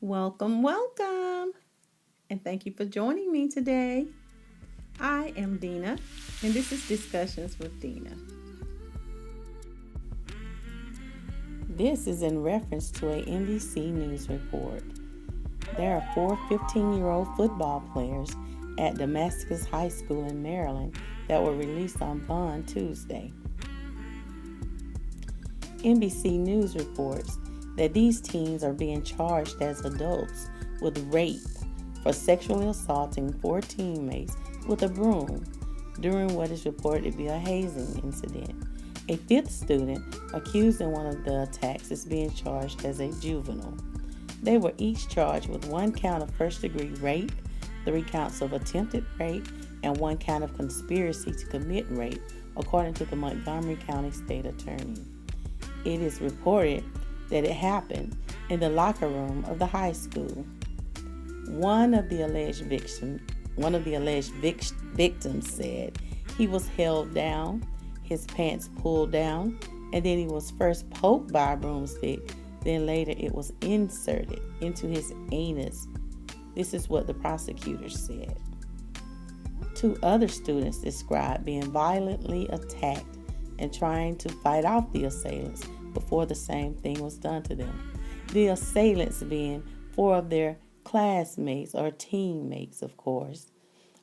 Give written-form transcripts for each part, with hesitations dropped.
Welcome, welcome, and thank you for joining me today. I am Dina, and this is Discussions with Dina. This is in reference to a NBC News report. There are four 15-year-old football players at Damascus High School in Maryland that were released on bond Tuesday. NBC News reports that these teens are being charged as adults with rape for sexually assaulting four teammates with a broom during what is reported to be a hazing incident. A fifth student accused in one of the attacks is being charged as a juvenile. They were each charged with one count of first-degree rape, 3 counts of attempted rape, and 1 count of conspiracy to commit rape, according to the Montgomery County State Attorney. It is reported that it happened in the locker room of the high school. One of the alleged victims said he was held down, his pants pulled down, and then he was first poked by a broomstick, then later it was inserted into his anus. This is what the prosecutor said. 2 other students described being violently attacked and trying to fight off the assailants before the same thing was done to them. The assailants being 4 of their classmates or teammates, of course.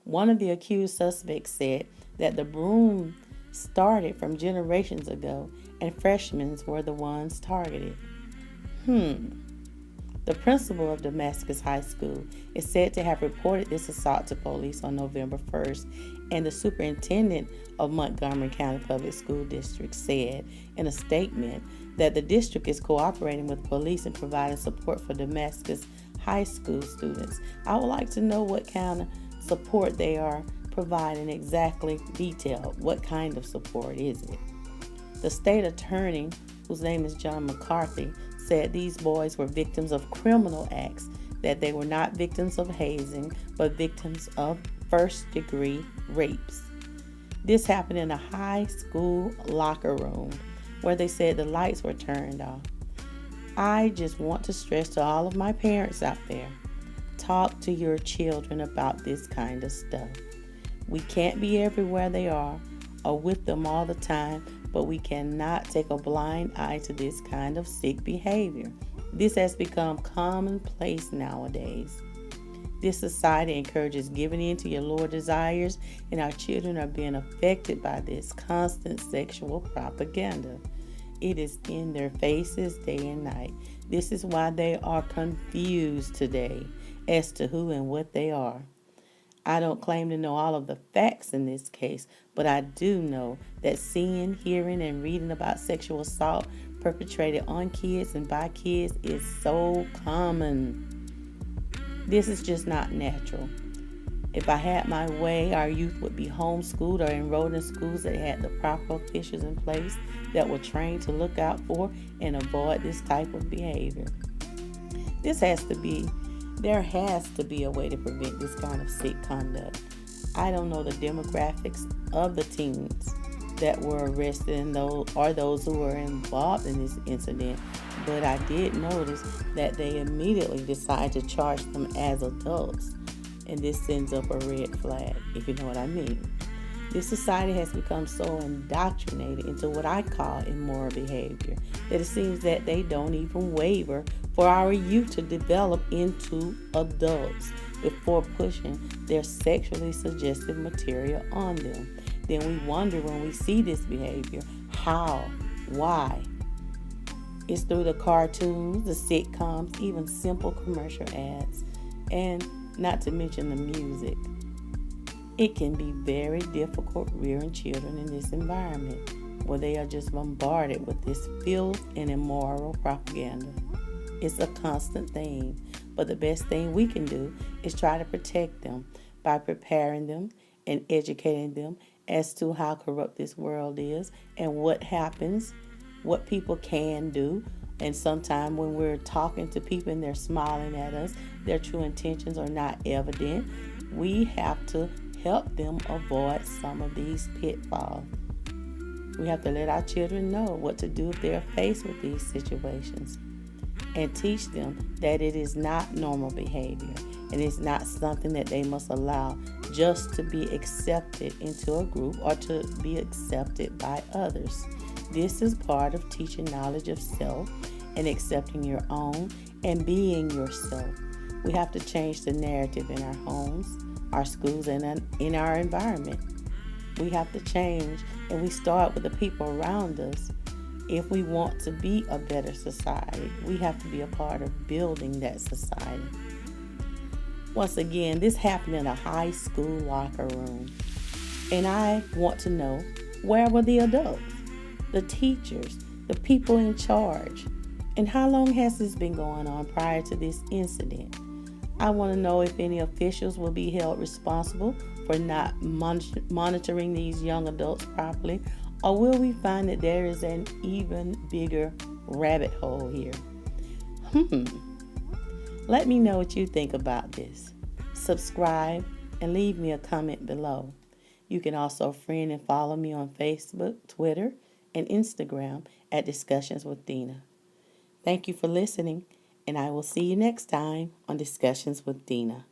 One of the accused suspects said that the broom started from generations ago and freshmen were the ones targeted. The principal of Damascus High School is said to have reported this assault to police on November 1st, and the superintendent of Montgomery County Public School District said in a statement that the district is cooperating with police and providing support for Damascus High School students. I would like to know what kind of support they are providing, exactly detailed. What kind of support is it? The state attorney, whose name is John McCarthy, said these boys were victims of criminal acts, that they were not victims of hazing, but victims of first-degree rapes. This happened in a high school locker room where they said the lights were turned off. I just want to stress to all of my parents out there, talk to your children about this kind of stuff. We can't be everywhere they are or with them all the time, but we cannot take a blind eye to this kind of sick behavior. This has become commonplace nowadays. This society encourages giving in to your lower desires, and our children are being affected by this constant sexual propaganda. It is in their faces day and night. This is why they are confused today as to who and what they are. I don't claim to know all of the facts in this case, but I do know that seeing, hearing, and reading about sexual assault perpetrated on kids and by kids is so common. This is just not natural. If I had my way, our youth would be homeschooled or enrolled in schools that had the proper officials in place that were trained to look out for and avoid this type of behavior. There has to be a way to prevent this kind of sick conduct. I don't know the demographics of the teens that were arrested and those who were involved in this incident, but I did notice that they immediately decided to charge them as adults, and this sends up a red flag, if you know what I mean. This society has become so indoctrinated into what I call immoral behavior that it seems that they don't even waver for our youth to develop into adults before pushing their sexually suggestive material on them. Then we wonder when we see this behavior, how, why? It's through the cartoons, the sitcoms, even simple commercial ads, and not to mention the music. It can be very difficult rearing children in this environment where they are just bombarded with this filth and immoral propaganda. It's a constant thing, but the best thing we can do is try to protect them by preparing them and educating them as to how corrupt this world is and what happens, what people can do. And sometimes when we're talking to people and they're smiling at us, their true intentions are not evident. We have to help them avoid some of these pitfalls. We have to let our children know what to do if they're faced with these situations and teach them that it is not normal behavior and it's not something that they must allow just to be accepted into a group or to be accepted by others. This is part of teaching knowledge of self and accepting your own and being yourself. We have to change the narrative in our homes, our schools, and in our environment. We have to change, and we start with the people around us. If we want to be a better society, we have to be a part of building that society. Once again, this happened in a high school locker room. And I want to know, where were the adults, the teachers, the people in charge? And how long has this been going on prior to this incident? I want to know if any officials will be held responsible for not monitoring these young adults properly, or will we find that there is an even bigger rabbit hole here? Let me know what you think about this. Subscribe and leave me a comment below. You can also friend and follow me on Facebook, Twitter, and Instagram at Discussions with Dina. Thank you for listening, and I will see you next time on Discussions with Dina.